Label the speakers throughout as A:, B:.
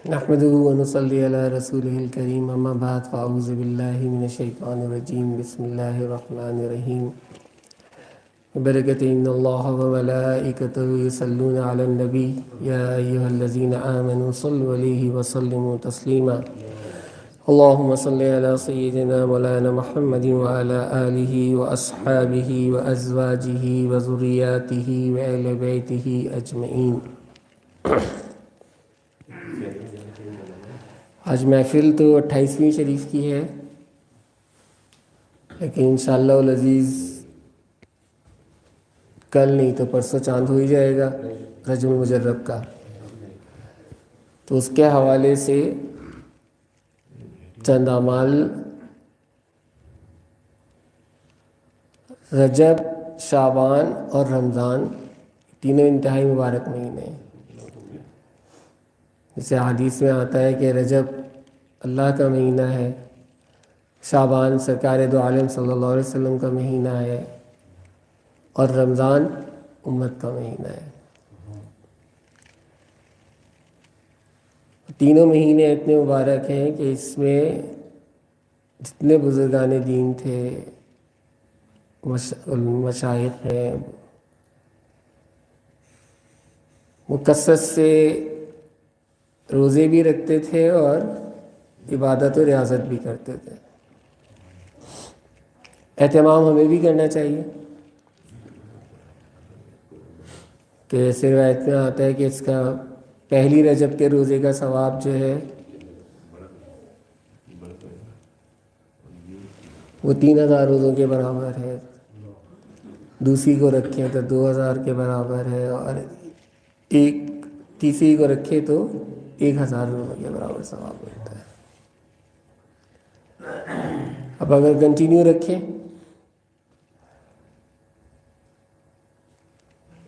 A: نحمده ونصلي على رسوله الكريم اما بعد فاعوذ بالله من الشيطان الرجيم بسم الله الرحمن الرحيم بركة إن الله وملائكته يصلون على النبي يا أيها الذين آمنوا صلوا عليه وسلموا تسليما اللهم صل على سيدنا مولانا محمد وعلى آله وأصحابه وأزواجه وذرياته وأهل بيته أجمعين۔ آج محفل تو 28ویں شریف کی ہے، لیکن انشاءاللہ العزیز کل نہیں تو پرسوں چاند ہو ہی جائے گا رجب المجرب کا، تو اس کے حوالے سے چند اعمال رجب، شعبان اور رمضان تینوں انتہائی مبارک مہینے ہیں۔ جیسے حدیث میں آتا ہے کہ رجب اللہ کا مہینہ ہے، شعبان سرکار دو عالم صلی اللہ علیہ وسلم کا مہینہ ہے، اور رمضان امت کا مہینہ ہے۔ تینوں مہینے اتنے مبارک ہیں کہ اس میں جتنے بزرگان دین تھے، مشائخ ہیں، وہ کثرت سے روزے بھی رکھتے تھے اور عبادت و ریاضت بھی کرتے تھے۔ اہتمام ہمیں بھی کرنا چاہیے کہ ایسے روایت میں آتا ہے کہ اس کا پہلی رجب کے روزے کا ثواب جو ہے وہ 3000 روزوں کے برابر ہے، دوسری کو رکھیں تو 2000 کے برابر ہے، اور ایک تیسری کو رکھے تو 1000 روزوں کے برابر ثواب ملتا ہے۔ اب اگر کنٹینیو رکھیں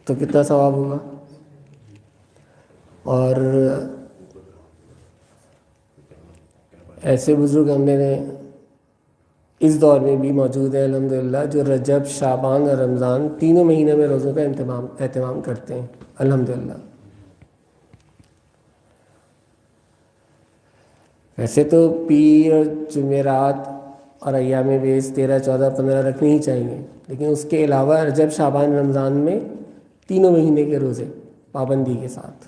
A: تو کتنا ثواب ہوگا؟ اور ایسے بزرگ ہم نے اس دور میں بھی موجود ہیں الحمدللہ، جو رجب، شعبان اور رمضان تینوں مہینوں میں روزوں کا اہتمام کرتے ہیں الحمدللہ۔ ویسے تو پیر اور جمعرات اور ایام بیس 13، 14، 15 رکھنے ہی چاہیے، لیکن اس کے علاوہ رجب، شعبان، رمضان میں تینوں مہینے کے روزے پابندی کے ساتھ۔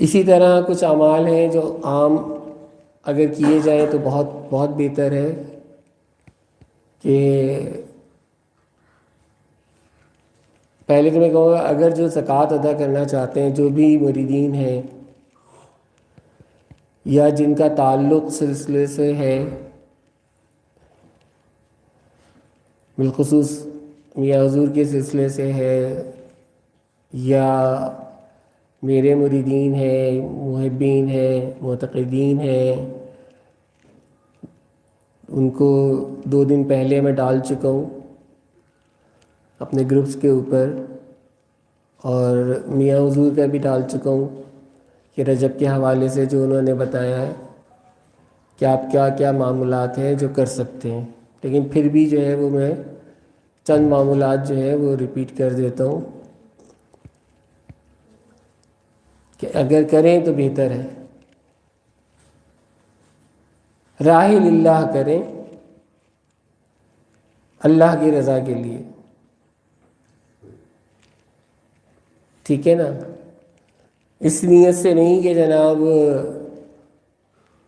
A: اسی طرح کچھ اعمال ہیں جو عام اگر کیے جائیں تو بہت بہت بہتر ہے کہ پہلے تو میں کہوں گا اگر جو زکوٰۃ ادا کرنا چاہتے ہیں، جو بھی مریدین ہیں یا جن کا تعلق سلسلے سے ہے، بالخصوص میاں حضور کے سلسلے سے ہے، یا میرے مریدین ہیں، محبین ہیں، معتقدین ہیں، ان کو 2 دن پہلے میں ڈال چکا ہوں اپنے گروپس کے اوپر، اور میاں حضور کا بھی ڈال چکا ہوں کہ رجب کے حوالے سے جو انہوں نے بتایا ہے کہ آپ کیا کیا معاملات ہیں جو کر سکتے ہیں، لیکن پھر بھی جو ہے وہ میں چند معاملات جو ہے وہ ریپیٹ کر دیتا ہوں کہ اگر کریں تو بہتر ہے۔ راہ للہ کریں، اللہ کی رضا کے لیے، ٹھیک ہے نا؟ اس نیت سے نہیں کہ جناب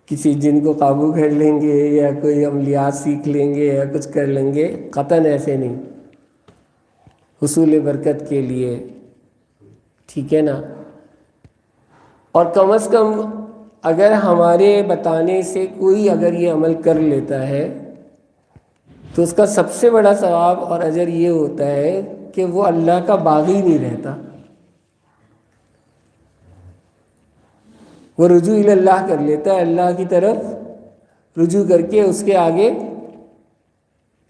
A: کسی جن کو قابو کر لیں گے یا کوئی عملیات سیکھ لیں گے یا کچھ کر لیں گے، قطعاً ایسے نہیں، حصول برکت کے لیے، ٹھیک ہے نا؟ اور کم از کم اگر ہمارے بتانے سے کوئی اگر یہ عمل کر لیتا ہے تو اس کا سب سے بڑا ثواب اور اجر یہ ہوتا ہے کہ وہ اللہ کا باغی نہیں رہتا، وہ رجوع اللہ کر لیتا ہے، اللہ کی طرف رجوع کر کے اس کے آگے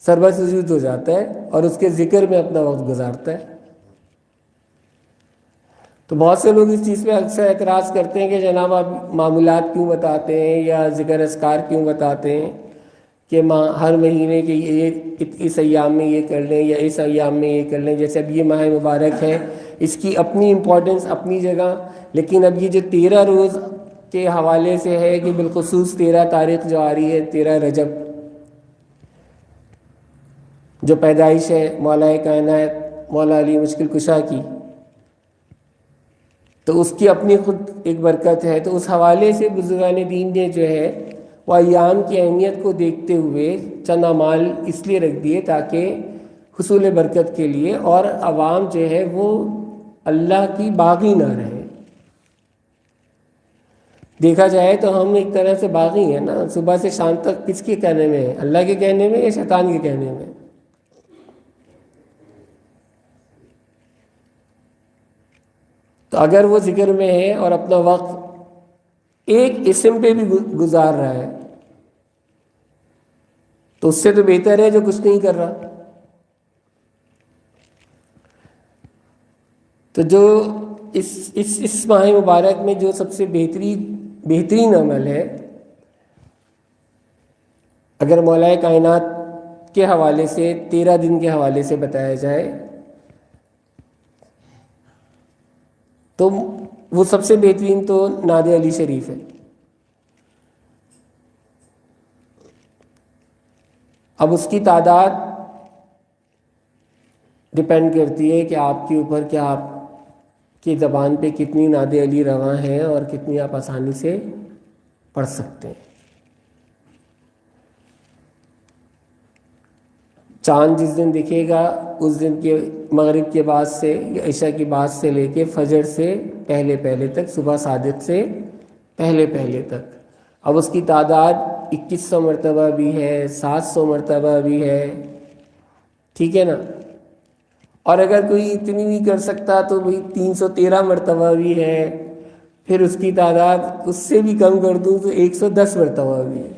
A: سربہ سجود ہو جاتا ہے اور اس کے ذکر میں اپنا وقت گزارتا ہے۔ تو بہت سے لوگ اس چیز پہ اکثر اعتراض کرتے ہیں کہ جناب آپ معمولات کیوں بتاتے ہیں یا ذکر اذکار کیوں بتاتے ہیں کہ ہر مہینے کے یہ اس ایام میں یہ کر لیں یا اس ایام میں یہ کر لیں، جیسے اب یہ ماہ مبارک ہے اس کی اپنی امپورٹنس اپنی جگہ. لیکن اب یہ جو 13 روز کے حوالے سے ہے کہ بالخصوص 13 تاریخ جو آ رہی ہے 13 رجب، جو پیدائش ہے مولا کائنات مولا علی مشکل کشا کی، تو اس کی اپنی خود ایک برکت ہے. تو اس حوالے سے بزرگان دین نے جو ہے وہ ایام کی اہمیت کو دیکھتے ہوئے چند اعمال اس لیے رکھ دیے تاکہ حصول برکت کے لیے، اور عوام جو ہے وہ اللہ کی باغی نہ رہے. دیکھا جائے تو ہم ایک طرح سے باغی ہیں نا، صبح سے شام تک کس کے کہنے میں ہے؟ اللہ کے کہنے میں یا شیطان کے کہنے میں؟ تو اگر وہ ذکر میں ہے اور اپنا وقت ایک اسم پہ بھی گزار رہا ہے تو اس سے تو بہتر ہے جو کچھ نہیں کر رہا. تو جو اس ماہ مبارک میں جو سب سے بہترین عمل ہے، اگر مولا کائنات کے حوالے سے 13 دن کے حوالے سے بتایا جائے تو وہ سب سے بہترین تو نعت علی شریف ہے. اب اس کی تعداد ڈپینڈ کرتی ہے کہ آپ کے اوپر کیا آپ کی زبان پہ کتنی نعت علی رواں ہیں اور کتنی آپ آسانی سے پڑھ سکتے ہیں. چاند جس دن دکھے گا اس دن کے مغرب کے بعد سے یا عشاء کی بعد سے لے کے فجر سے پہلے تک، صبح صادق سے پہلے تک. اب اس کی تعداد 2100 مرتبہ بھی ہے، 700 مرتبہ بھی ہے، ٹھیک ہے نا. اور اگر کوئی اتنی بھی کر سکتا تو بھئی 313 مرتبہ بھی ہے. پھر اس کی تعداد اس سے بھی کم کر دوں تو 110 مرتبہ بھی ہے.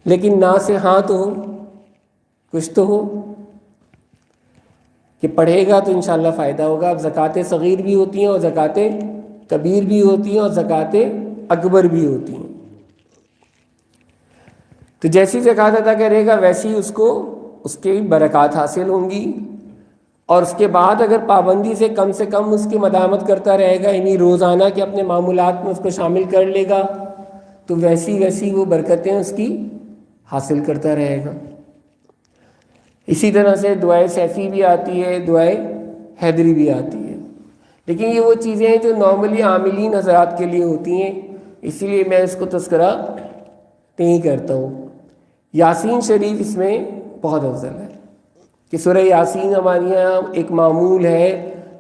A: لیکن نہ سے ہاں تو ہو، کچھ تو ہو کہ پڑھے گا تو انشاءاللہ فائدہ ہوگا. اب زکوٰۃ صغیر بھی ہوتی ہیں اور زکوٰۃ کبیر بھی ہوتی ہیں اور زکوٰۃ اکبر بھی ہوتی ہیں. تو جیسی زکوٰۃ ادا کرے گا ویسی اس کو اس کی برکات حاصل ہوں گی. اور اس کے بعد اگر پابندی سے کم اس کی مداومت کرتا رہے گا، یعنی روزانہ کے اپنے معمولات میں اس کو شامل کر لے گا، تو ویسی وہ برکتیں اس کی حاصل کرتا رہے گا. اسی طرح سے دعائے سیفی بھی آتی ہے، دعائے حیدری بھی آتی ہے. لیکن یہ وہ چیزیں ہیں جو نارملی عاملین حضرات کے لیے ہوتی ہیں، اسی لیے میں اس کو تذکرہ نہیں کرتا ہوں. یاسین شریف اس میں بہت افضل ہے کہ سورہ یاسین ہمارے یہاں ایک معمول ہے،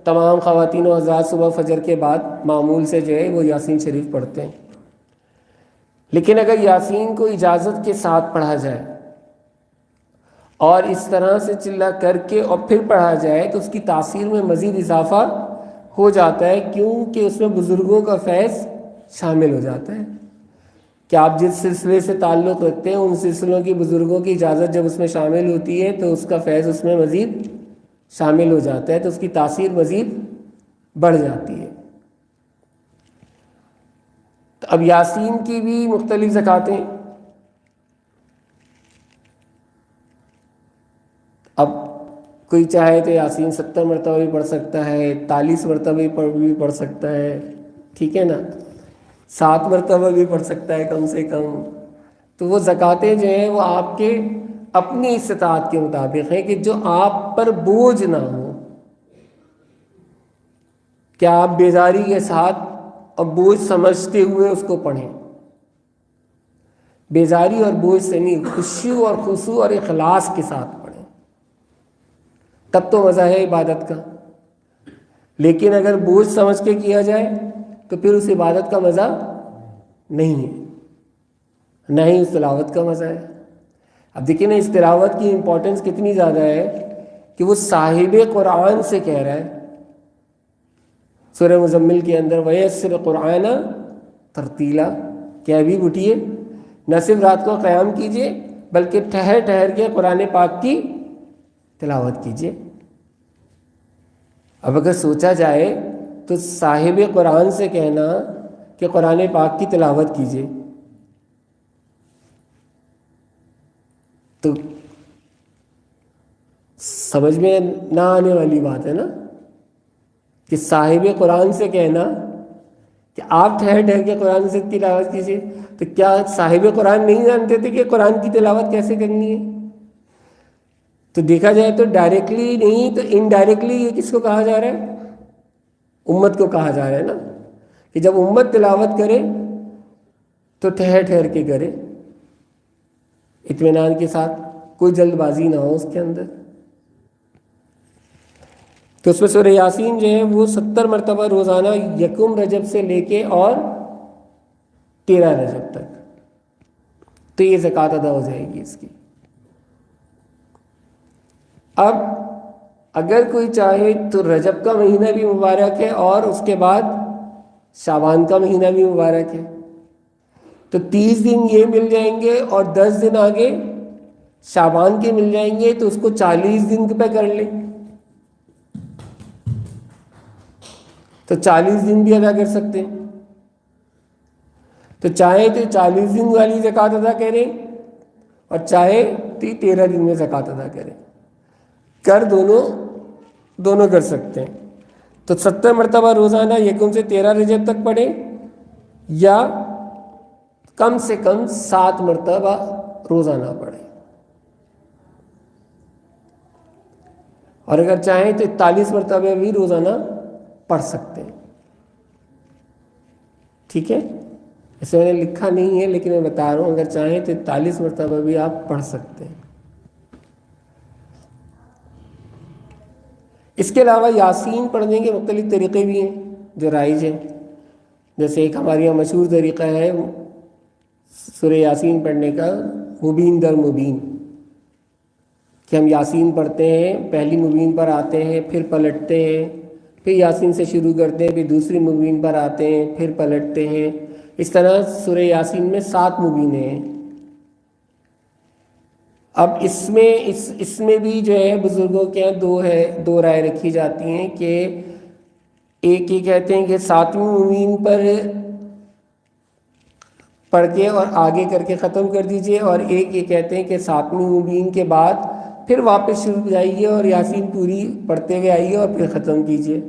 A: تمام خواتین و حضرات صبح فجر کے بعد معمول سے جو ہے وہ یاسین شریف پڑھتے ہیں. لیکن اگر یاسین کو اجازت کے ساتھ پڑھا جائے اور اس طرح سے چلا کر کے اور پھر پڑھا جائے تو اس کی تاثیر میں مزید اضافہ ہو جاتا ہے، کیونکہ اس میں بزرگوں کا فیض شامل ہو جاتا ہے کہ آپ جس سلسلے سے تعلق رکھتے ہیں ان سلسلوں کی بزرگوں کی اجازت جب اس میں شامل ہوتی ہے تو اس کا فیض اس میں مزید شامل ہو جاتا ہے، تو اس کی تاثیر مزید بڑھ جاتی ہے. تو اب یاسین کی بھی مختلف زکوٰۃیں، اب کوئی چاہے تو یاسین 70 مرتبہ بھی پڑھ سکتا ہے، 41 مرتبہ بھی پڑھ سکتا ہے، ٹھیک ہے نا، 7 مرتبہ بھی پڑھ سکتا ہے کم سے کم. تو وہ زکوٰۃیں جو ہیں وہ آپ کے اپنی استطاعت کے مطابق ہیں کہ جو آپ پر بوجھ نہ ہو، کہ آپ بیداری کے ساتھ اور بوجھ سمجھتے ہوئے اس کو پڑھیں. بیزاری اور بوجھ سے نہیں، خشوع اور خضوع اور اخلاص کے ساتھ پڑھیں، تب تو مزہ ہے عبادت کا. لیکن اگر بوجھ سمجھ کے کیا جائے تو پھر اس عبادت کا مزہ نہیں ہے، نہ ہی اس تلاوت کا مزہ ہے. اب دیکھیں نا اس تلاوت کی امپورٹنس کتنی زیادہ ہے کہ وہ صاحب قرآن سے کہہ رہا ہے سورہ مزمل کے اندر، وَيَسِّرْ قُرْآنَ ترتیلا، کہ ابھی اٹھیے، نہ صرف رات کو قیام کیجئے بلکہ ٹھہر کے قرآن پاک کی تلاوت کیجئے. اب اگر سوچا جائے تو صاحب قرآن سے کہنا کہ قرآن پاک کی تلاوت کیجئے تو سمجھ میں نہ آنے والی بات ہے نا. کہ صاحب قرآن سے کہنا کہ آپ ٹھہر ٹھہر کے قرآن سے تلاوت کیجیے، تو کیا صاحب قرآن نہیں جانتے تھے کہ قرآن کی تلاوت کیسے کرنی ہے؟ تو دیکھا جائے تو ڈائریکٹلی نہیں تو انڈائریکٹلی یہ کس کو کہا جا رہا ہے؟ امت کو کہا جا رہا ہے نا، کہ جب امت تلاوت کرے تو ٹھہر ٹھہر کے کرے، اطمینان کے ساتھ، کوئی جلد بازی نہ ہو اس کے اندر۔ تو اس میں سورہ یاسین جو ہے وہ 70 مرتبہ روزانہ یکم رجب سے لے کے اور 13 رجب تک، تو یہ زکوٰۃ ادا ہو جائے گی اس کی۔ اب اگر کوئی چاہے تو رجب کا مہینہ بھی مبارک ہے اور اس کے بعد شعبان کا مہینہ بھی مبارک ہے، تو 30 دن یہ مل جائیں گے اور 10 دن آگے شعبان کے مل جائیں گے، تو اس کو 40 دن پہ کر لیں، تو 40 دن بھی ادا کر سکتے ہیں۔ تو چاہے تو 40 دن والی زکوٰۃ ادا کریں اور چاہے تو 13 دن میں زکوٰۃ ادا کریں، کر دونوں کر سکتے ہیں۔ تو 70 مرتبہ روزانہ یکم سے 13 رجب تک پڑھیں، یا کم سے کم 7 مرتبہ روزانہ پڑھیں، اور اگر چاہیں تو 41 مرتبہ بھی روزانہ پڑھ سکتے ہیں۔ ٹھیک ہے، اسے میں نے لکھا نہیں ہے لیکن میں بتا رہا ہوں، اگر چاہیں تو 41 مرتبہ بھی آپ پڑھ سکتے ہیں۔ اس کے علاوہ یاسین پڑھنے کے مختلف طریقے بھی ہیں جو رائج ہیں، جیسے ایک ہمارے یہاں مشہور طریقہ ہے سورہ یاسین پڑھنے کا مبین در مبین، کہ ہم یاسین پڑھتے ہیں، پہلی مبین پر آتے ہیں، پھر پلٹتے ہیں، پھر یاسین سے شروع کرتے ہیں، پھر دوسری مبین پر آتے ہیں، پھر پلٹتے ہیں۔ اس طرح سورہ یاسین میں 7 مبینیں ہیں۔ اب اس میں بھی جو ہے بزرگوں کے یہاں دو رائے رکھی جاتی ہیں، کہ ایک یہ کہتے ہیں کہ 7ویں مبین پر پڑھ کے اور آگے کر کے ختم کر دیجئے، اور ایک یہ کہتے ہیں کہ 7ویں مبین کے بعد پھر واپس شروع جائیے اور یاسین پوری پڑھتے ہوئے آئیے اور پھر ختم کیجئے۔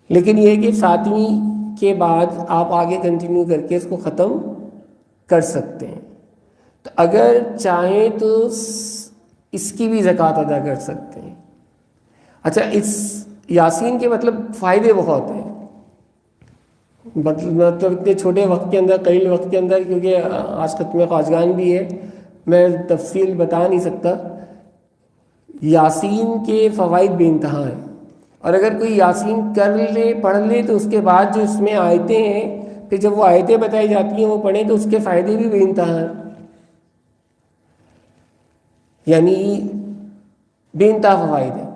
A: لیکن یہ کہ 7ویں کے بعد آپ آگے کنٹینیو کر کے اس کو ختم کر سکتے ہیں، تو اگر چاہیں تو اس کی بھی زکوٰۃ ادا کر سکتے ہیں۔ اچھا، اس یاسین کے مطلب فائدے بہت ہیں، مطلب اتنے چھوٹے وقت کے اندر، قلیل وقت کے اندر، کیونکہ آج ختم خواجگان بھی ہے، میں تفصیل بتا نہیں سکتا۔ یاسین کے فوائد بے انتہا ہیں، اور اگر کوئی یاسین کر لے، پڑھ لے، تو اس کے بعد جو اس میں آیتیں ہیں، پھر جب وہ آیتیں بتائی جاتی ہیں وہ پڑھیں تو اس کے فائدے بھی بے انتہا ہیں، یعنی بے انتہا فوائد ہیں،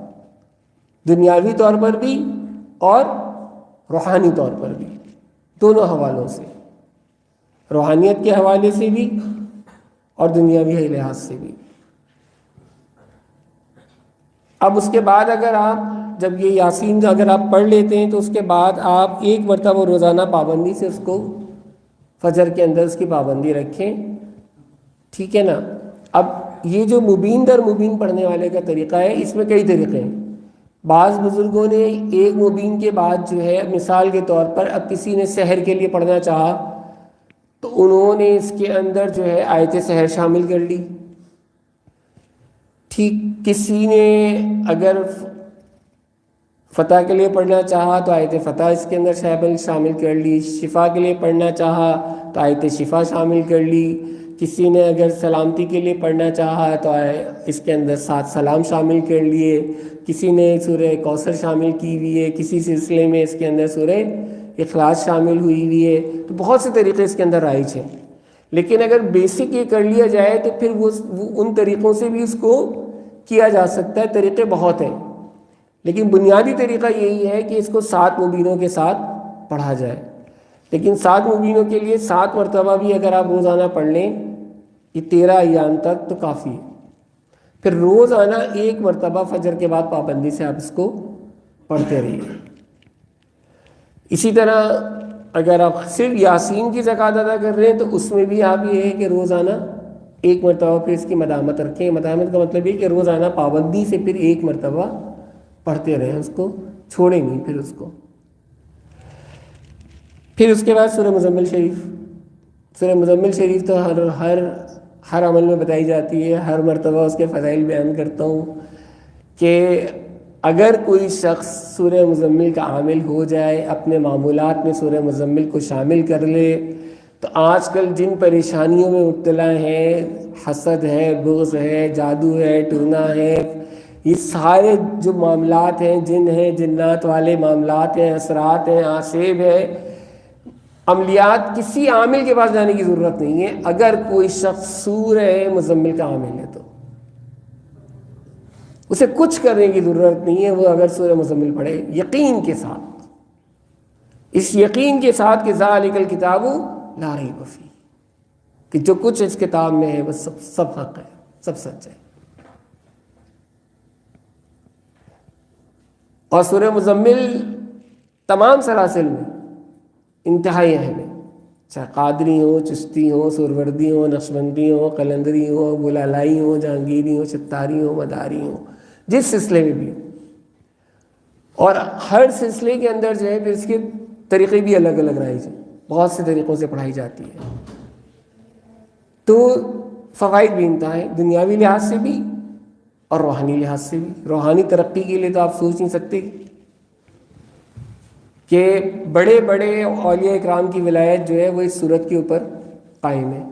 A: دنیاوی طور پر بھی اور روحانی طور پر بھی، دونوں حوالوں سے، روحانیت کے حوالے سے بھی اور دنیاوی لحاظ سے بھی۔ اب اس کے بعد اگر آپ جب یہ یاسین اگر آپ پڑھ لیتے ہیں تو اس کے بعد آپ 1 مرتبہ روزانہ پابندی سے اس کو فجر کے اندر اس کی پابندی رکھیں، ٹھیک ہے نا۔ اب یہ جو مبین در مبین پڑھنے والے کا طریقہ ہے، اس میں کئی طریقے ہیں۔ بعض بزرگوں نے 1 مبین کے بعد جو ہے، مثال کے طور پر اب کسی نے سحر کے لیے پڑھنا چاہا تو انہوں نے اس کے اندر جو ہے آیت سحر شامل کر لی، ٹھیک۔ کسی نے اگر فتح کے لیے پڑھنا چاہا تو آیت فتح اس کے اندر شامل کر لی، شفا کے لیے پڑھنا چاہا تو آیت شفا شامل کر لی، کسی نے اگر سلامتی کے لیے پڑھنا چاہا تو اس کے اندر 7 سلام شامل کر لیے، کسی نے سورہ کوثر شامل کی ہوئی ہے، کسی سلسلے میں اس کے اندر سورہ اخلاص شامل ہوئی ہے، تو بہت سے طریقے اس کے اندر رائج ہیں۔ لیکن اگر بیسک یہ کر لیا جائے تو پھر وہ ان طریقوں سے بھی اس کو کیا جا سکتا ہے، طریقے بہت ہیں، لیکن بنیادی طریقہ یہی ہے کہ اس کو 7 مبینوں کے ساتھ پڑھا جائے۔ لیکن 7 مبینوں کے لیے 7 مرتبہ بھی اگر آپ روزانہ پڑھ لیں، یہ 13 ایام تک تو کافی ہے۔ پھر روزانہ 1 مرتبہ فجر کے بعد پابندی سے آپ اس کو پڑھتے رہیے۔ اسی طرح اگر آپ صرف یاسین کی زکوٰۃ ادا کر رہے ہیں تو اس میں بھی آپ یہ ہے کہ روزانہ 1 مرتبہ پھر اس کی مدامت رکھیں۔ مدامت کا مطلب یہ کہ روزانہ پابندی سے پھر 1 مرتبہ پڑھتے رہیں اس کو، چھوڑیں نہیں پھر اس کو۔ پھر اس کے بعد سورہ مزمل شریف۔ سورہ مزمل شریف تو ہر عمل میں بتائی جاتی ہے، ہر مرتبہ اس کے فضائل بیان کرتا ہوں کہ اگر کوئی شخص سورہ مزمل کا عامل ہو جائے، اپنے معمولات میں سورہ مزمل کو شامل کر لے، تو آج کل جن پریشانیوں میں مبتلا ہیں، حسد ہے، بغض ہے، جادو ہے، ٹونا ہے، یہ سارے جو معاملات ہیں، جن ہیں، جنات والے معاملات ہیں، اثرات ہیں، آصیب ہے، عملیات، کسی عامل کے پاس جانے کی ضرورت نہیں ہے اگر کوئی شخص سورہ مزمل کا عامل ہے، تو اسے کچھ کرنے کی ضرورت نہیں ہے۔ وہ اگر سورہ مزمل پڑھے یقین کے ساتھ، اس یقین کے ساتھ کہ ذالک الکتاب لا ریب فیہ، کہ جو کچھ اس کتاب میں ہے وہ سب حق ہے، سب سچ ہے۔ اور سورہ مزمل تمام سلاسل میں انتہائی اہم ہے، چاہے قادری ہو، چشتی ہو، سہروردی ہو، نقشبندی ہو، قلندری ہو، بلالائی ہو، جہانگیری ہو، ستاری ہو، مداری ہو، جس سلسلے میں بھی ہو۔ اور ہر سلسلے کے اندر جو ہے پھر اس کے طریقے بھی الگ الگ رہے ہیں، بہت سے طریقوں سے پڑھائی جاتی ہے، تو فوائد بھی انتہائی، دنیاوی لحاظ سے بھی اور روحانی لحاظ سے بھی۔ روحانی ترقی کے لیے تو آپ سوچ نہیں سکتے کہ بڑے بڑے اولیاء اکرام کی ولایت جو ہے وہ اس صورت کے اوپر قائم ہے،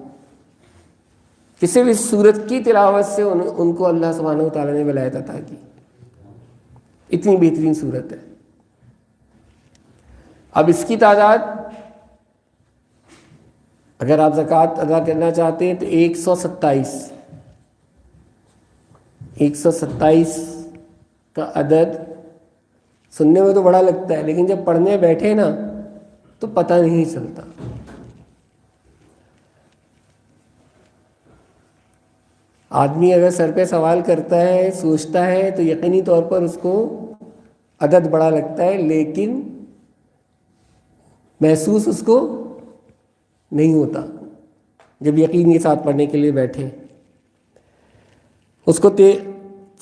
A: کہ صرف اس صورت کی تلاوت سے ان کو اللہ سبحانہ و تعالیٰ نے ولایت عطا کی، اتنی بہترین صورت ہے۔ اب اس کی تعداد، اگر آپ زکوٰۃ ادا کرنا چاہتے ہیں تو 127 کا عدد سننے میں تو بڑا لگتا ہے، لیکن جب پڑھنے بیٹھے نا تو پتہ نہیں چلتا۔ آدمی اگر سر پہ سوال کرتا ہے، سوچتا ہے، تو یقینی طور پر اس کو عدد بڑا لگتا ہے، لیکن محسوس اس کو نہیں ہوتا جب یقین کے ساتھ پڑھنے کے لیے بیٹھے۔ اس کو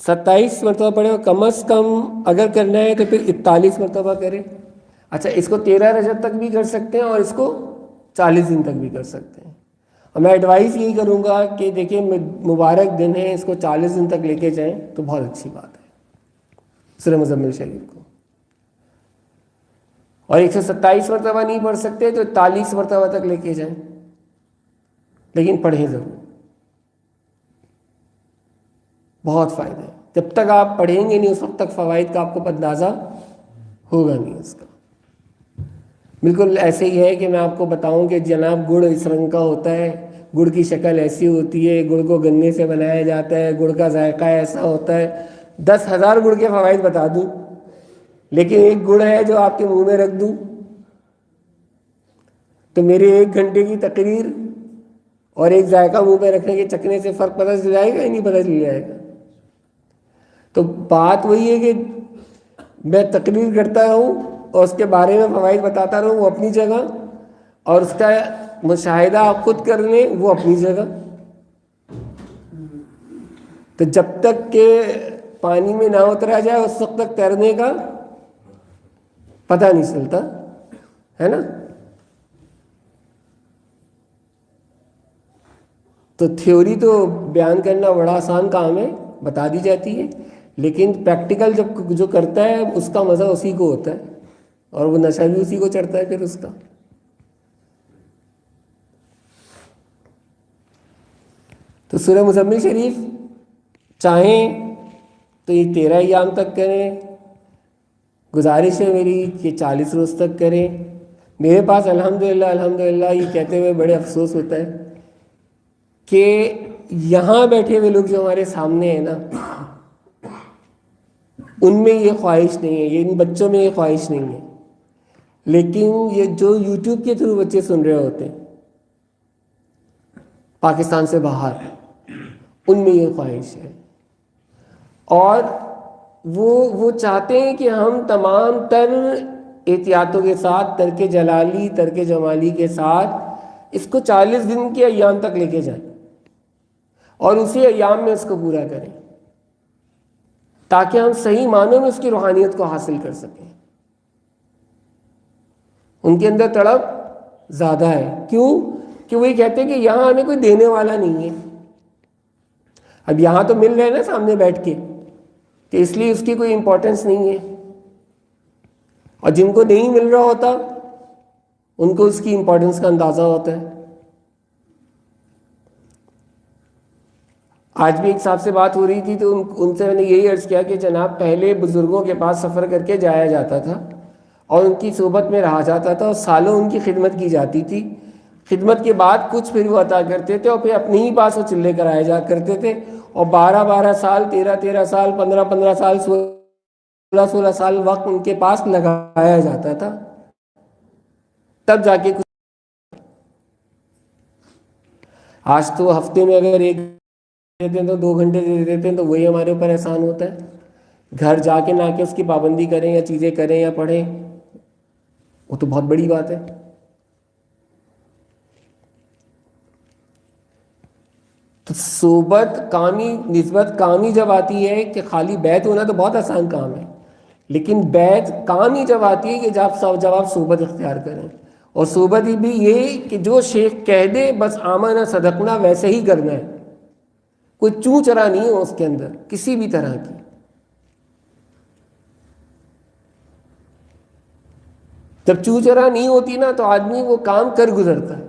A: 27 مرتبہ پڑھے، اور کم از کم اگر کرنا ہے تو پھر 41 مرتبہ کرے۔ اچھا، اس کو 13 رجب تک بھی کر سکتے ہیں اور اس کو 40 دن تک بھی کر سکتے ہیں، اور میں ایڈوائز یہی کروں گا کہ دیکھیں مبارک دن ہے، اس کو 40 دن تک لے کے جائیں تو بہت اچھی بات ہے سورہ مزمل شریف کو۔ اور 127 مرتبہ نہیں پڑھ سکتے تو 41 مرتبہ تک لے کے جائیں، لیکن پڑھیں ضرور، بہت فائدہ ہے۔ جب تک آپ پڑھیں گے نہیں اس وقت تک فوائد کا آپ کو اندازہ ہوگا نہیں اس کا۔ بالکل ایسے ہی ہے کہ میں آپ کو بتاؤں کہ جناب گڑ اس رنگ کا ہوتا ہے، گڑ کی شکل ایسی ہوتی ہے، گڑ کو گنے سے بنایا جاتا ہے، گڑ کا ذائقہ ایسا ہوتا ہے، 10,000 گڑ کے فوائد بتا دوں، لیکن ایک گڑ ہے جو آپ کے منہ میں رکھ دوں تو میرے 1 گھنٹے کی تقریر اور ایک ذائقہ منہ پہ رکھنے کے چکھنے سے فرق پتہ چل جائے گا یا نہیں پتہ چل جائے گا؟ تو بات وہی ہے کہ میں تقریر کرتا رہوں اور اس کے بارے میں فوائد بتاتا رہوں، وہ اپنی جگہ، اور اس کا مشاہدہ آپ خود کر لیں، وہ اپنی جگہ۔ تو جب تک کہ پانی میں نہ اترا جائے اس وقت تک تیرنے کا پتہ نہیں چلتا ہے نا۔ تو تھیوری تو بیان کرنا بڑا آسان کام ہے، بتا دی جاتی ہے، لیکن پریکٹیکل جب جو کرتا ہے اس کا مزہ اسی کو ہوتا ہے، اور وہ نشہ بھی اسی کو چڑھتا ہے پھر اس کا۔ تو سورہ مزمل شریف چاہیں تو یہ 13 ایام تک کریں، گزارش ہے میری کہ 40 روز تک کریں۔ میرے پاس الحمدللہ یہ کہتے ہوئے بڑے افسوس ہوتا ہے کہ یہاں بیٹھے ہوئے لوگ جو ہمارے سامنے ہیں نا، ان میں یہ خواہش نہیں ہے، یہ ان بچوں میں یہ خواہش نہیں ہے، لیکن یہ جو یوٹیوب کے تھرو بچے سن رہے ہوتے ہیں پاکستان سے باہر، ان میں یہ خواہش ہے، اور وہ چاہتے ہیں کہ ہم تمام تر احتیاطوں کے ساتھ، ترک جلالی ترک جمالی کے ساتھ اس کو 40 دن کے ایام تک لے کے جائیں اور اسی ایام میں اس کو پورا کریں۔ تاکہ ہم صحیح معنوں میں اس کی روحانیت کو حاصل کر سکیں. ان کے اندر تڑپ زیادہ ہے. کیوں؟ کہ وہ یہ کہتے ہیں کہ یہاں ہمیں کوئی دینے والا نہیں ہے. اب یہاں تو مل رہے ہیں نا سامنے بیٹھ کے، کہ اس لیے اس کی کوئی امپورٹنس نہیں ہے. اور جن کو نہیں مل رہا ہوتا ان کو اس کی امپورٹنس کا اندازہ ہوتا ہے. آج بھی ایک صاحب سے بات ہو رہی تھی تو ان سے میں نے یہی عرض کیا کہ جناب پہلے بزرگوں کے پاس سفر کر کے جایا جاتا تھا اور ان کی صحبت میں رہا جاتا تھا اور سالوں ان کی خدمت کی جاتی تھی. خدمت کے بعد کچھ پھر وہ عطا کرتے تھے اور پھر اپنے ہی پاس وہ چلے کرائے جا کرتے تھے. اور 12 سال 13 سال 15 سال 16 سال وقت ان کے پاس لگایا جاتا تھا، تب جا کے کچھ. آج تو ہفتے میں اگر ایک دیتے ہیں تو 2 گھنٹے دے دیتے ہیں تو وہی ہمارے اوپر احسان ہوتا ہے. گھر جا کے نہ کہ اس کی پابندی کریں یا چیزیں کریں یا پڑھیں، وہ تو بہت بڑی بات ہے. تو صحبت کامی، نسبت کامی جب آتی ہے کہ خالی بیعت ہونا تو بہت آسان کام ہے، لیکن بیعت کامی جب آتی ہے کہ جب آپ صحبت اختیار کریں. اور صحبت بھی یہ کہ جو شیخ کہہ دے بس آمنا صدقنا ویسے ہی کرنا ہے، کوئی چوں چرا نہیں ہو اس کے اندر کسی بھی طرح کی. جب چوں چرا نہیں ہوتی نا تو آدمی وہ کام کر گزرتا ہے.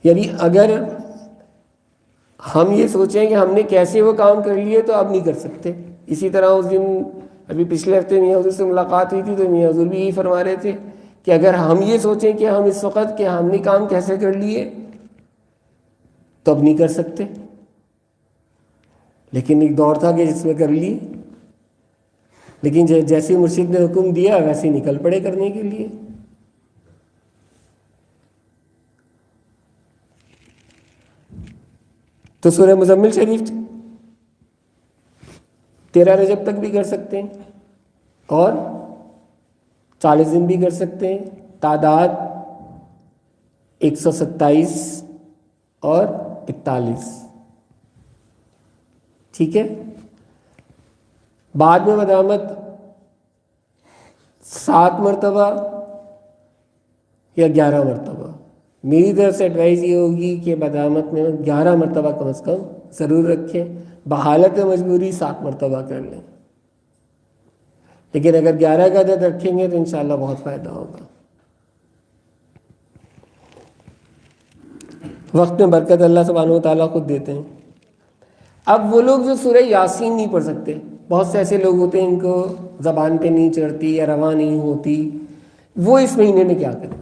A: یعنی اگر ہم یہ سوچیں کہ ہم نے کیسے وہ کام کر لیے تو اب نہیں کر سکتے. اسی طرح اس دن ابھی پچھلے ہفتے میاں حضور سے ملاقات ہوئی تھی تو میاں حضور بھی یہی فرما رہے تھے کہ اگر ہم یہ سوچیں کہ ہم اس وقت کہ ہم نے کام کیسے کر لیے تو اب نہیں کر سکتے. لیکن ایک دور تھا کہ جس میں کر لی، لیکن جیسے مرشد نے حکم دیا ویسے نکل پڑے کرنے کے لیے. تو سورہ مزمل شریف 13 رجب تک بھی کر سکتے ہیں اور 40 دن بھی کر سکتے ہیں. تعداد 127 اور 41. ٹھیک ہے. بعد میں مدامت 7 مرتبہ یا 11 مرتبہ. میری طرف سے ایڈوائز یہ ہوگی کہ مدامت میں 11 مرتبہ کم از کم ضرور رکھیں. بحالت مجبوری 7 مرتبہ کر لیں، لیکن اگر 11 کا عدد رکھیں گے تو انشاءاللہ بہت فائدہ ہوگا. وقت میں برکت اللہ سبحانہ و تعالیٰ خود دیتے ہیں. اب وہ لوگ جو سورہ یاسین نہیں پڑھ سکتے، بہت سے ایسے لوگ ہوتے ہیں ان کو زبان پہ نہیں چڑھتی یا رواں نہیں ہوتی، وہ اس مہینے میں کیا کریں؟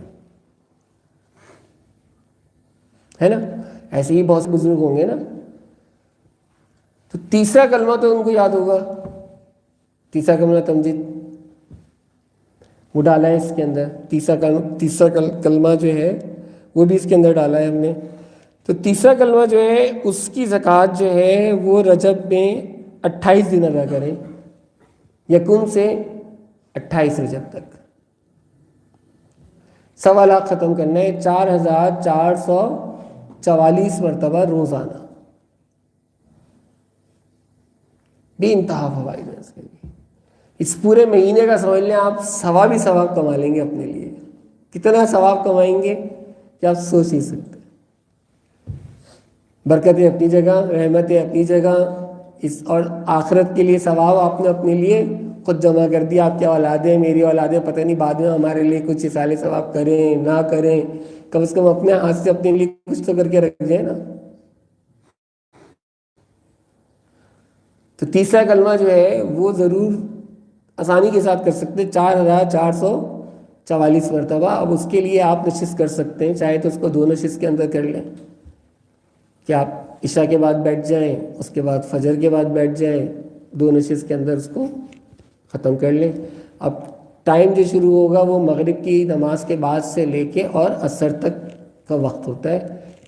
A: ہے نا، ایسے ہی بہت سے بزرگ ہوں گے نا. تو تیسرا کلمہ تو ان کو یاد ہوگا، تیسرا کلمہ تمجید وہ ڈالا ہے اس کے اندر. تیسرا کلمہ جو ہے وہ بھی اس کے اندر ڈالا ہے ہم نے. تو تیسرا کلمہ جو ہے اس کی زکوٰۃ جو ہے وہ رجب میں 28 دن ادا کریں، یکم سے 28 رجب تک. 1.25 لاکھ ختم کرنا ہے، 4444 مرتبہ روزانہ. بے انتہا فوائد ہے اس کے لیے. اس پورے مہینے کا سمجھ لیں آپ ثواب ہی ثواب کما لیں گے اپنے لیے. کتنا ثواب کمائیں گے کہ آپ سوچ نہیں سکتے. برکتیں اپنی جگہ، رحمتیں اپنی جگہ، اور آخرت کے لیے ثواب آپ نے اپنے لیے خود جمع کر دیا. آپ کی اولادیں، میری اولادیں، پتہ نہیں بعد میں ہمارے لیے کچھ اصال ثواب کریں نہ کریں، کم از کم اپنے ہاتھ سے اپنے لیے کچھ تو کر کے رکھ جائیں نا. تو تیسرا کلمہ جو ہے وہ ضرور آسانی کے ساتھ کر سکتے ہیں، 4444 مرتبہ. اب اس کے لیے آپ نشست کر سکتے ہیں، چاہے تو اس کو 2 نشست کے اندر کر لیں کہ آپ عشاء کے بعد بیٹھ جائیں، اس کے بعد فجر کے بعد بیٹھ جائیں، 2 نشست کے اندر اس کو ختم کر لیں. اب ٹائم جو شروع ہوگا وہ مغرب کی نماز کے بعد سے لے کے اور عصر تک کا وقت ہوتا ہے.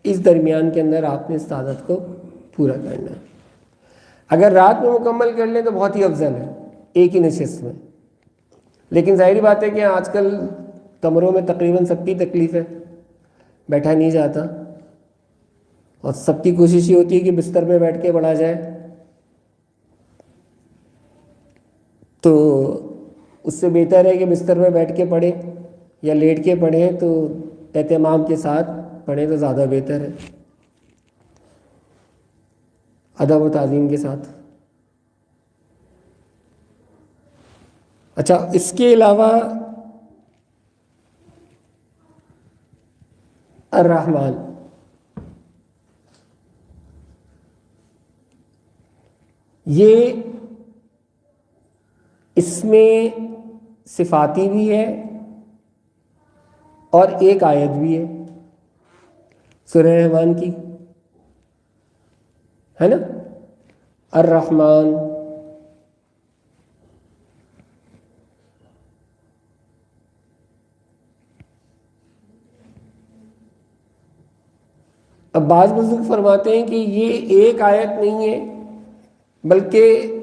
A: اس درمیان کے اندر آپ نے اس عادت کو پورا کرنا ہے. اگر رات میں مکمل کر لیں تو بہت ہی افضل ہے ایک ہی نشست میں. لیکن ظاہری بات ہے کہ آج کل کمروں میں تقریباً سب کی تکلیف ہے، بیٹھا نہیں جاتا، اور سب کی کوشش یہ ہوتی ہے کہ بستر پہ بیٹھ کے پڑھا جائے. تو اس سے بہتر ہے کہ بستر میں بیٹھ کے پڑھیں یا لیٹ کے پڑھیں، تو اہتمام کے ساتھ پڑھیں تو زیادہ بہتر ہے، ادب و تعظیم کے ساتھ۔ اچھا، اس کے علاوہ الرحمن، یہ اس میں صفاتی بھی ہے اور ایک آیت بھی ہے سورہ رحمان کی، ہے نا، الرحمن۔ اب بعض بزرگ فرماتے ہیں کہ یہ ایک آیت نہیں ہے بلکہ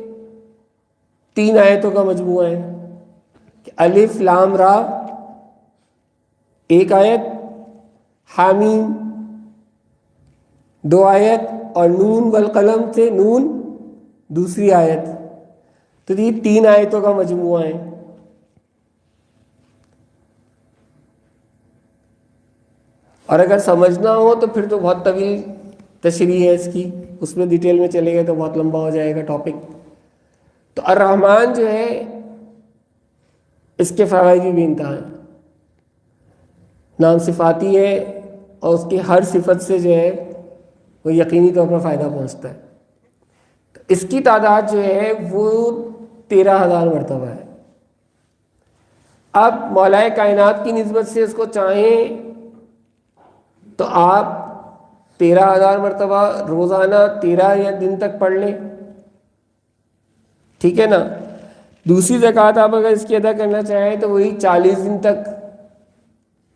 A: 3 آیتوں کا مجموعہ ہے، کہ الف لام را ایک آیت، حامیم 2 آیت، اور نون والقلم سے نون دوسری آیت، تو یہ 3 آیتوں کا مجموعہ ہے۔ اور اگر سمجھنا ہو تو پھر تو بہت طویل تشریح ہے اس کی، اس میں ڈیٹیل میں چلے گئے تو بہت لمبا ہو جائے گا ٹاپک۔ تو الرحمن جو ہے اس کے فوائد بھی انتہا ہیں، نام صفاتی ہے اور اس کی ہر صفت سے جو ہے وہ یقینی طور پر فائدہ پہنچتا ہے۔ تو اس کی تعداد جو ہے وہ 13,000 مرتبہ ہے۔ اب مولائے کائنات کی نسبت سے اس کو چاہیں تو آپ 13,000 مرتبہ روزانہ 13 یا دن تک پڑھ لیں، ٹھیک ہے نا۔ دوسری زکوٰۃ آپ اگر اس کی ادا کرنا چاہیں تو وہی 40 دن تک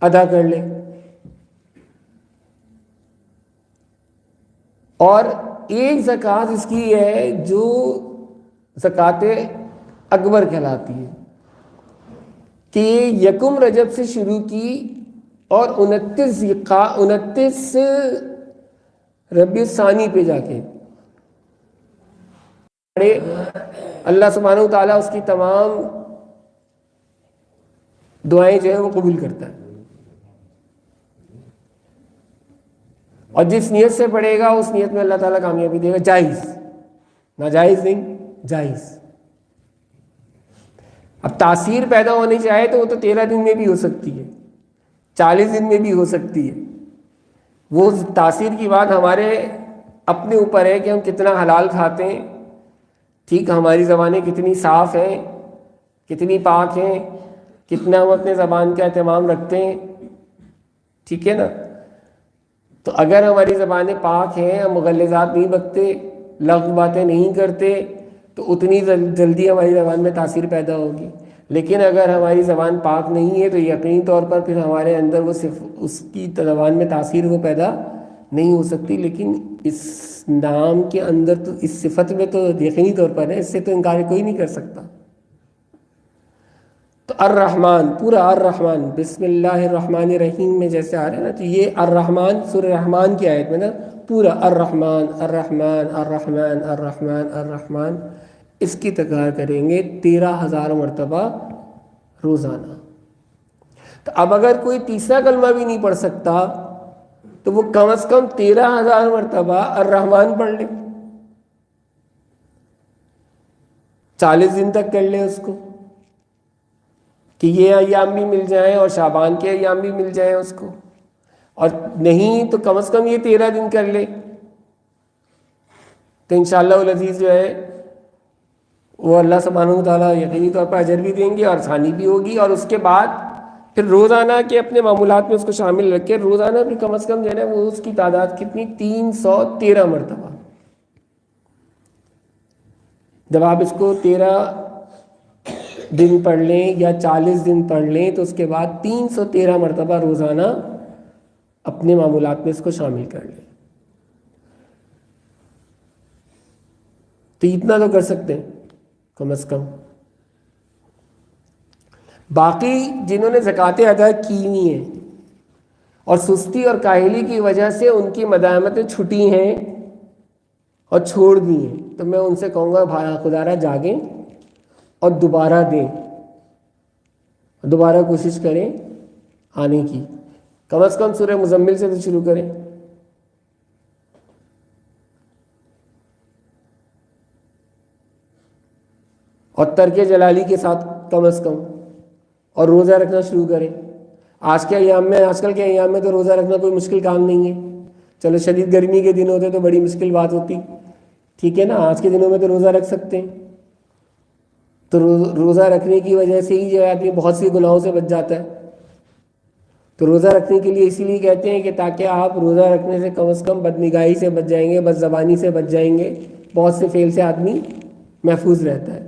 A: ادا کر لیں، اور ایک زکوٰۃ اس کی ہے جو زکوٰۃ اکبر کہلاتی ہے، کہ یکم رجب سے شروع کی اور 29 ربیع الثانی پہ جا کے اللہ سبحانہ وتعالیٰ اس کی تمام دعائیں جو ہے وہ قبول کرتا ہے، اور جس نیت سے پڑھے گا اس نیت میں اللہ تعالیٰ کامیابی دے گا، جائز، ناجائز نہیں، جائز۔ اب تاثیر پیدا ہونی چاہے تو وہ تو 13 دن میں بھی ہو سکتی ہے، 40 دن میں بھی ہو سکتی ہے، وہ تاثیر کی بات ہمارے اپنے اوپر ہے کہ ہم کتنا حلال کھاتے ہیں، ٹھیک، ہماری زبانیں کتنی صاف ہیں، کتنی پاک ہیں، کتنا ہم اپنے زبان کا اہتمام رکھتے ہیں، ٹھیک ہے نا۔ تو اگر ہماری زبانیں پاک ہیں، ہم مغلظات نہیں بکتے، لغو باتیں نہیں کرتے، تو اتنی جلدی ہماری زبان میں تاثیر پیدا ہوگی۔ لیکن اگر ہماری زبان پاک نہیں ہے تو یقینی طور پر پھر ہمارے اندر وہ صرف اس کی زبان میں تاثیر وہ پیدا نہیں ہو سکتی۔ لیکن اس نام کے اندر تو، اس صفت میں تو یقینی طور پر ہے، اس سے تو انکار کوئی نہیں کر سکتا۔ تو الرحمن، پورا الرحمن، بسم اللہ الرحمن الرحیم میں جیسے آ رہا ہے نا، تو یہ الرحمن سورہ رحمان کی آیت میں نا، پورا الرحمن الرحمن الرحمن الرحمن الرحمن، اس کی تکرار کریں گے 13,000 مرتبہ روزانہ۔ تو اب اگر کوئی تیسرا کلمہ بھی نہیں پڑھ سکتا تو وہ کم از کم 13,000 مرتبہ الرحمن پڑھ لے، 40 دن تک کر لے اس کو، کہ یہ ایام بھی مل جائیں اور شعبان کے ایام بھی مل جائیں اس کو، اور نہیں تو کم از کم یہ 13 دن کر لے، تو انشاءاللہ العزیز جو ہے وہ اللہ سبحانہ وتعالیٰ یقینی طور پر اجر بھی دیں گے اور آسانی بھی ہوگی۔ اور اس کے بعد پھر روزانہ کے اپنے معمولات میں اس کو شامل رکھ کے روزانہ بھی کم از کم جو ہے نا وہ اس کی تعداد کتنی، 313 مرتبہ۔ جب آپ اس کو 13 دن پڑھ لیں یا 40 دن پڑھ لیں تو اس کے بعد 313 مرتبہ روزانہ اپنے معمولات میں اس کو شامل کر لیں، تو اتنا تو کر سکتے ہیں کم از کم۔ باقی جنہوں نے زکوٰۃ ادا کی نہیں ہیں اور سستی اور کاہلی کی وجہ سے ان کی مداحمتیں چھٹی ہیں اور چھوڑ دی ہیں، تو میں ان سے کہوں گا بھائی خدا را جاگیں اور دوبارہ دیں، دوبارہ کوشش کریں آنے کی، کم از کم سورہ مزمل سے تو شروع کریں۔ اور ترک جلالی کے ساتھ کم از کم، اور روزہ رکھنا شروع کریں۔ آج کل کے ایام میں تو روزہ رکھنا کوئی مشکل کام نہیں ہے، چلو شدید گرمی کے دن ہوتے تو بڑی مشکل بات ہوتی، ٹھیک ہے نا، آج کے دنوں میں تو روزہ رکھ سکتے ہیں۔ تو روزہ رکھنے کی وجہ سے ہی جو ہے آدمی بہت سی گناہوں سے بچ جاتا ہے۔ تو روزہ رکھنے کے لیے اسی لیے کہتے ہیں کہ تاکہ آپ روزہ رکھنے سے کم از کم بدنگاہی سے بچ جائیں گے، بد زبانی سے بچ جائیں گے، بہت سے فعل سے آدمی محفوظ رہتا ہے۔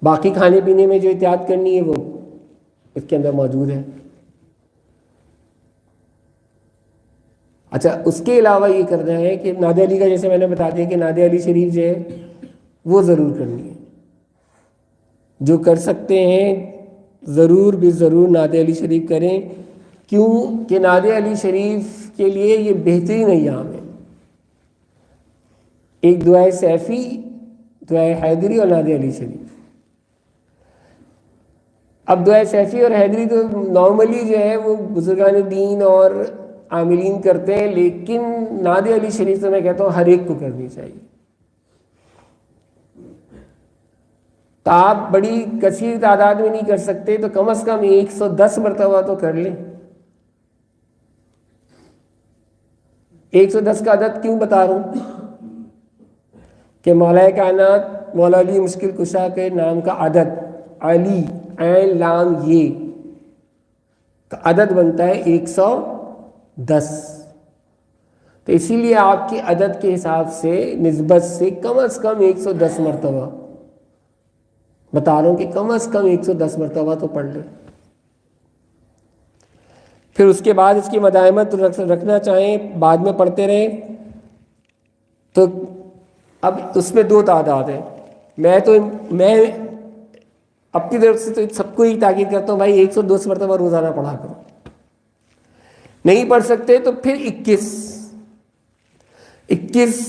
A: باقی کھانے پینے میں جو احتیاط کرنی ہے وہ اس کے اندر موجود ہے۔ اچھا، اس کے علاوہ یہ کرنا ہے کہ ناد علی کا جیسے میں نے بتا دیا کہ ناد علی شریف جو ہے وہ ضرور کرنی ہے، جو کر سکتے ہیں ضرور بھی ضرور ناد علی شریف کریں، کیوں کہ ناد علی شریف کے لیے یہ بہترین ایام ہے۔ ایک دعائے سیفی، دعائے حیدری اور ناد علی شریف۔ اب دعائے سیفی اور حیدری تو نارملی جو ہے وہ بزرگان دین اور عاملین کرتے ہیں، لیکن ناد علی شریف سے میں کہتا ہوں ہر ایک کو کرنی چاہیے۔ تو آپ بڑی کثیر تعداد میں نہیں کر سکتے تو کم از کم 110 مرتبہ تو کر لیں۔ 110 کا عدد کیوں بتا رہا ہوں کہ مولا کائنات مولا علی مشکل کشا کے نام کا عدد علی عین لام یہ کا عدد بنتا ہے 110، تو اسی لیے آپ کی عدد کے حساب سے نسبت سے کم از کم 110 مرتبہ بتا رہا ہوں کہ کم از کم 110 مرتبہ تو پڑھ لیں۔ پھر اس کے بعد اس کی مدائمت رکھنا چاہیں بعد میں پڑھتے رہیں تو اب اس میں 2 تعداد ہیں۔ میں اپنی طرف سے تو سب کو ہی تاکید کرتا ہوں بھائی 110 مرتبہ روزانہ پڑھا کرو، نہیں پڑھ سکتے تو پھر 21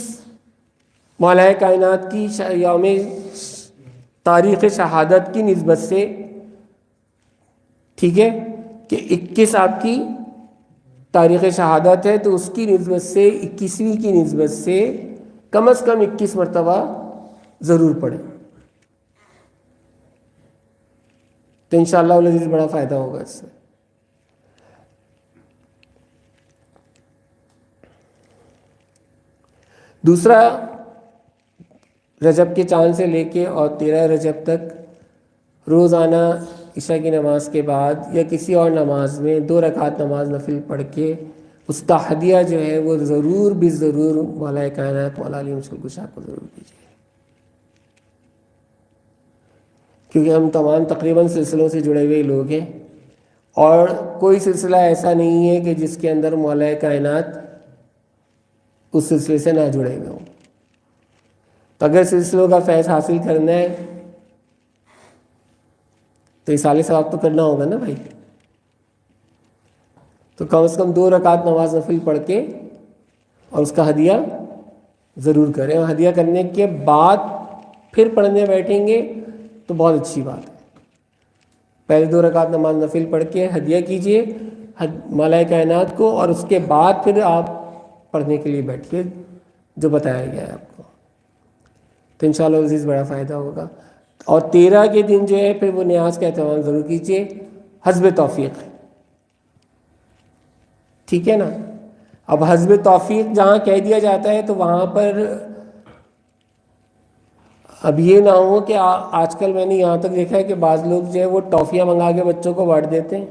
A: مولا کائنات کی یوم تاریخ شہادت کی نسبت سے، ٹھیک ہے کہ 21 آپ کی تاریخ شہادت ہے تو اس کی نسبت سے 21ویں کی نسبت سے کم از کم 21 مرتبہ ضرور پڑھیں، تو انشاءاللہ العزیز بڑا فائدہ ہوگا اس سے۔ دوسرا، رجب کے چاند سے لے کے اور 13 رجب تک روزانہ عشاء کی نماز کے بعد یا کسی اور نماز میں 2 رکعت نماز نفل پڑھ کے اس کا ہدیہ جو ہے وہ ضرور بھی ضرور مولا کائنات مولا علی مشکل کشا کو ضرور دیجیے، کیونکہ ہم تمام تقریباً سلسلوں سے جڑے ہوئے لوگ ہیں اور کوئی سلسلہ ایسا نہیں ہے کہ جس کے اندر مولا کائنات اس سلسلے سے نہ جڑے ہوئے ہوں۔ تو اگر سلسلوں کا فیض حاصل کرنا ہے تو ایصال ثواب تو کرنا ہوگا نا بھائی، تو کم از کم 2 رکعت نماز نفل پڑھ کے اور اس کا ہدیہ ضرور کریں، اور ہدیہ کرنے کے بعد پھر پڑھنے بیٹھیں گے تو بہت اچھی بات ہے۔ پہلے 2 رکعت نماز نفل پڑھ کے ہدیہ کیجئے مولا کائنات کو، اور اس کے بعد پھر آپ پڑھنے کے لیے بیٹھیے جو بتایا گیا ہے آپ کو، تو انشاءاللہ عزیز بڑا فائدہ ہوگا۔ اور 13 کے دن جو ہے پھر وہ نیاز کا اہتمام ضرور کیجیے حسب توفیق، ٹھیک ہے نا۔ اب حسب توفیق جہاں کہہ دیا جاتا ہے تو وہاں پر اب یہ نہ ہو کہ آج کل میں نے یہاں تک دیکھا ہے کہ بعض لوگ جو ہے وہ ٹافیاں منگا کے بچوں کو بانٹ دیتے ہیں،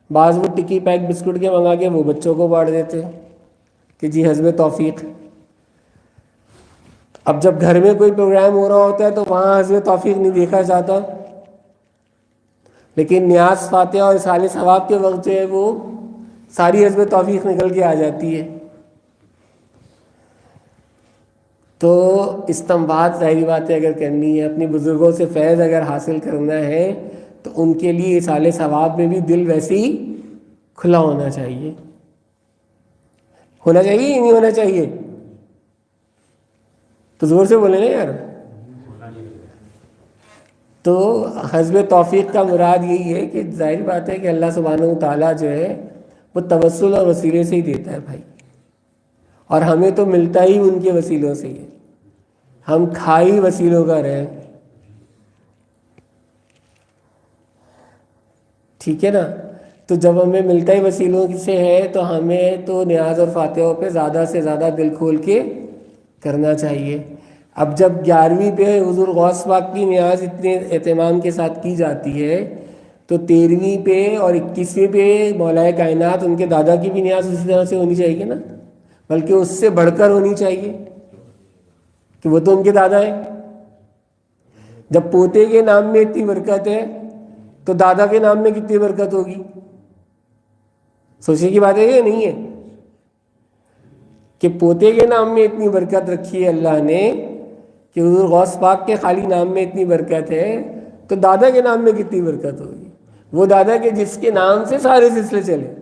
A: بعض وہ ٹکی پیک بسکٹ کے منگا کے وہ بچوں کو بانٹ دیتے ہیں کہ جی حسب توفیق۔ اب جب گھر میں کوئی پروگرام ہو رہا ہوتا ہے تو وہاں حسب توفیق نہیں دیکھا جاتا، لیکن نیاز فاتحہ اور ایصال ثواب کے وقت جو ہے وہ ساری حسب توفیق نکل کے آ جاتی ہے۔ تو استنباط ظاہری بات ہے اگر کرنی ہے، اپنی بزرگوں سے فیض اگر حاصل کرنا ہے تو ان کے لیے ایصال ثواب میں بھی دل ویسے ہی کھلا ہونا چاہیے یا نہیں ہونا چاہیے؟ تو زور سے بولے نا یار. تو حسب توفیق کا مراد یہی ہے کہ ظاہر بات ہے کہ اللہ سبحانہ و تعالیٰ جو ہے وہ توسل اور وسیلے سے ہی دیتا ہے بھائی, اور ہمیں تو ملتا ہی ان کے وسیلوں سے ہی ہے. ہم کھائی وسیلوں کا رہے, ٹھیک ہے نا. تو جب ہمیں ملتا ہی وسیلوں سے ہے تو ہمیں تو نیاز اور فاتحوں پہ زیادہ سے زیادہ دل کھول کے کرنا چاہیے. اب جب 11ویں پہ حضور غوث پاک کی نیاز اتنے اہتمام کے ساتھ کی جاتی ہے تو 13ویں پہ اور 21ویں پہ مولا کائنات ان کے دادا کی بھی نیاز اسی طرح سے ہونی چاہیے نا, بلکہ اس سے بڑھ کر ہونی چاہیے کہ وہ تو ان کے دادا ہیں. جب پوتے کے نام میں اتنی برکت ہے تو دادا کے نام میں کتنی برکت ہوگی؟ سوچنے کی بات ہے یہ نہیں ہے کہ پوتے کے نام میں اتنی برکت رکھی ہے اللہ نے کہ حضور غوث پاک کے خالی نام میں اتنی برکت ہے, تو دادا کے نام میں کتنی برکت ہوگی؟ وہ دادا کے جس کے نام سے سارے سلسلے چلے,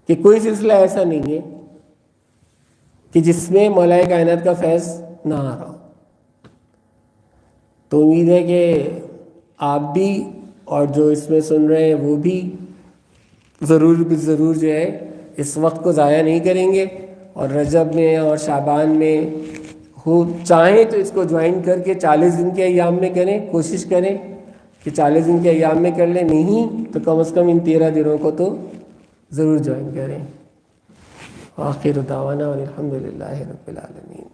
A: کہ کوئی سلسلہ ایسا نہیں ہے کہ جس میں مولا کائنات کا فیض نہ آ رہا ہو. تو امید ہے کہ آپ بھی اور جو اس میں سن رہے ہیں وہ بھی ضرور جو ہے اس وقت کو ضائع نہیں کریں گے, اور رجب میں اور شعبان میں چاہیں تو اس کو جوائن کر کے 40 دن کے ایام میں کریں, کوشش کریں کہ 40 دن کے ایام میں کر لیں, نہیں تو کم از کم ان 13 دنوں کو تو ضرور جوائن کریں. آخر دعوانا الحمدللہ رب العالمین.